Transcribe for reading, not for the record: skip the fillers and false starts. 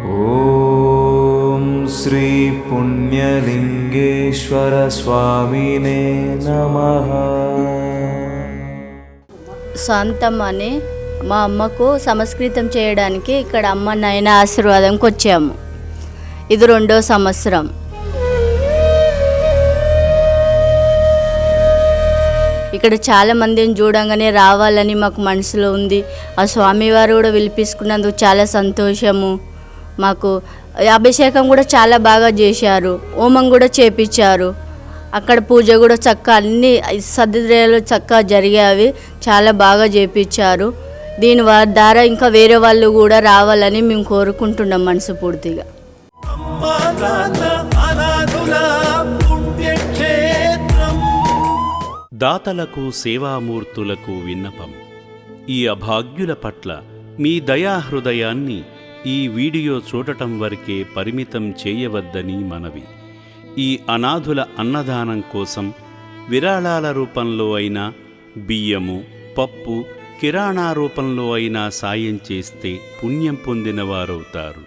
ఓం శ్రీ పుణ్యలింగేశ్వర స్వామినే నమః. శాంతమ్మ అని మా అమ్మకు సంస్కృతం చేయడానికి ఇక్కడ అమ్మ నాయన ఆశీర్వాదంకి వచ్చాము. ఇది 2వ సంవత్సరం. ఇక్కడ చాలా మందిని చూడంగానే రావాలని మాకు మనసులో ఉంది. ఆ స్వామివారు కూడా పిలిపించుకున్నందుకు చాలా సంతోషము. మాకు అభిషేకం కూడా చాలా బాగా చేశారు, హోమం కూడా చేపించారు. అక్కడ పూజ కూడా చక్కగా అన్ని సదుపాయాలు చక్కగా జరిగావి, చాలా బాగా చేపించారు. దీని ద్వారా ఇంకా వేరే వాళ్ళు కూడా రావాలని మేము కోరుకుంటున్నాం మనస్ఫూర్తిగా. దాతలకు సేవామూర్తులకు విన్నపం. ఈ అభాగ్యుల పట్ల మీ దయాహృదయాన్ని ఈ వీడియో చూడటం వరకే పరిమితం చేయవద్దని మనవి. ఈ అనాథుల అన్నదానం కోసం విరాళాల రూపంలో అయినా, బియ్యము, పప్పు, కిరాణా రూపంలో అయినా సాయం చేస్తే పుణ్యం పొందినవారవుతారు.